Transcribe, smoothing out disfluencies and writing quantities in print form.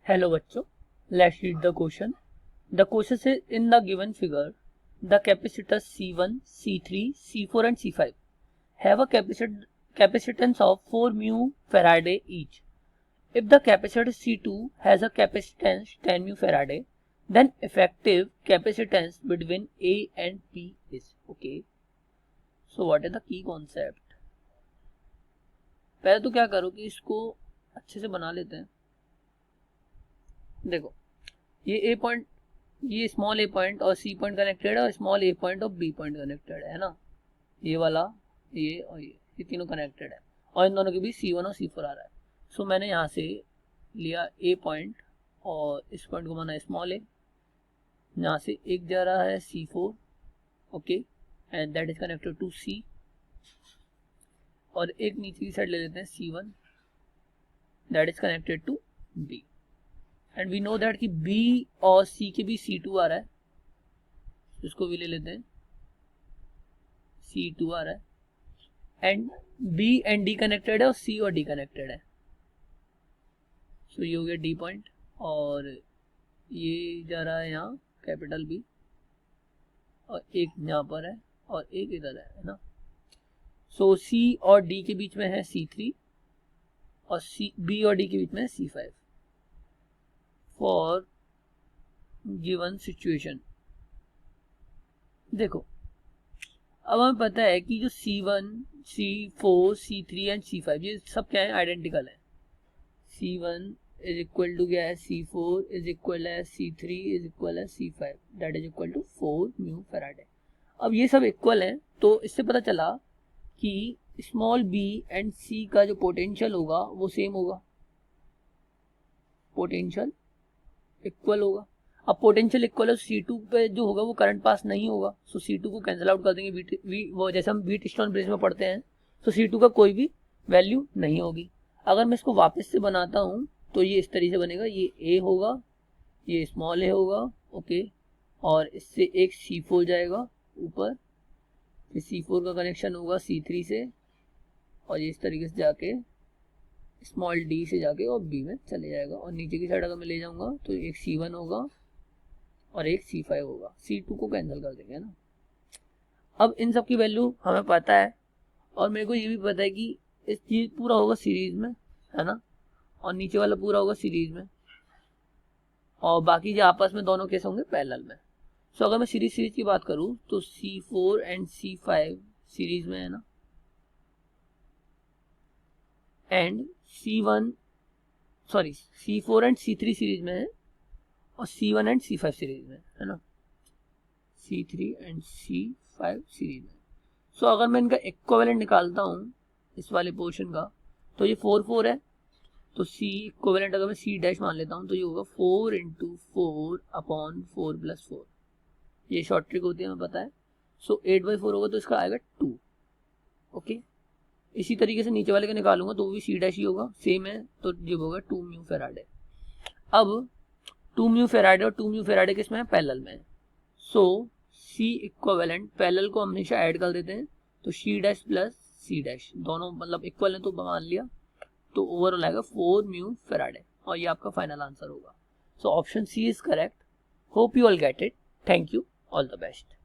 Hello बच्चों, let's read the question. The question says in the given figure, the capacitors C1, C3, C4 and C5 have a capacitance of 4 mu Faraday each. If the capacitor C2 has a capacitance 10 mu Faraday, then effective capacitance between A and P is. Okay. So what is the key concept? पहले तो क्या करो कि इसको अच्छे से बना लेते हैं. देखो ये ए पॉइंट, ये स्मॉल ए पॉइंट और सी पॉइंट कनेक्टेड है और स्मॉल ए पॉइंट और बी पॉइंट कनेक्टेड है ना. ये वाला, ये और ये तीनों कनेक्टेड है और इन दोनों के बीच C1 और C4 आ रहा है. सो मैंने यहाँ से लिया ए पॉइंट और इस पॉइंट को माना स्मॉल ए. यहाँ से एक जा रहा है C4, okay, and that is connected to C. और एक नीचे की साइड ले लेते हैं C1, that is connected to B. And we know that कि B और C के बीच C2 आ रहा है, इसको भी ले लेते हैं. C2 आ रहा है and B and D connected है और C और D कनेक्टेड है. सो ये हो गया D पॉइंट और ये जा रहा है यहाँ कैपिटल B और एक यहाँ पर है और एक इधर है ना. सो C और D के बीच में है C3 और B और D के बीच में है C5 फॉर गिवन सिचुएशन. देखो अब हमें पता है कि जो C1, C4, C3 and C5 ये सब क्या है, आइडेंटिकल है. C1 इज इक्वल टू क्या है, C4 इज इक्वल है C3 इज इक्वल है C5, that is equal to 4 mu Faraday. अब ये सब इक्वल हैं तो इससे पता चला कि स्मॉल b एंड c का जो पोटेंशियल होगा वो सेम होगा, पोटेंशियल इक्वल होगा. अब पोटेंशियल इक्वल है C2 पे जो होगा वो करंट पास नहीं होगा, सो C2 को कैंसिल आउट कर देंगे. वो जैसे हम व्हीटस्टोन ब्रिज में पढ़ते हैं, तो C2 का कोई भी वैल्यू नहीं होगी. अगर मैं इसको वापस से बनाता हूँ तो ये इस तरीके से बनेगा, ये A होगा, ये स्मॉल a होगा, ओके, और इससे एक C4 जाएगा ऊपर, फिर C4 का कनेक्शन होगा C3 से और ये इस तरीके से जाके स्मॉल d से जाके और B में चले जाएगा. और नीचे की साइड अगर मैं ले जाऊंगा तो एक C1 होगा और एक C5 होगा. C2 को कैंसिल कर देंगे ना. अब इन सब की वैल्यू हमें पता है और मेरे को ये भी पता है कि इस चीज पूरा होगा सीरीज में, है ना, और नीचे वाला पूरा होगा सीरीज में और बाकी जो आपस में दोनों केस होंगे पैरेलल में. सो अगर मैं सीरीज की बात करूं तो C4 एंड C5 सीरीज में है ना, and C4 and C3 series में है और C1 एंड C5 सीरीज में है ना, C3 एंड C5 सीरीज में. सो अगर मैं इनका इक्विवेलेंट निकालता हूँ इस वाले पोर्शन का तो ये 4 है, तो C इक्विवेलेंट अगर मैं C डैश मान लेता हूँ तो ये होगा 4 इंटू 4 अपॉन 4 प्लस 4. ये शॉर्ट ट्रिक होती है हमें पता है. सो 8/4 होगा तो इसका आएगा 2, ओके. इसी तरीके से नीचे वाले का निकालूंगा तो वो भी C डैश ही होगा, सेम है, तो ये होगा 2 म्यू फैराडे. अब 2 म्यू फैराडे और 2 म्यू फैराडे किसमें है, पैरेलल में. सो C इक्विवेलेंट पैरेलल को हमेशा ऐड कर देते हैं, तो C dash plus C dash दोनों मतलब इक्वल है तो मान लिया, तो ओवरऑल आएगा 4 म्यू फैराडे और ये आपका फाइनल आंसर होगा. So option C is correct. Hope you all get it. Thank you. All the best.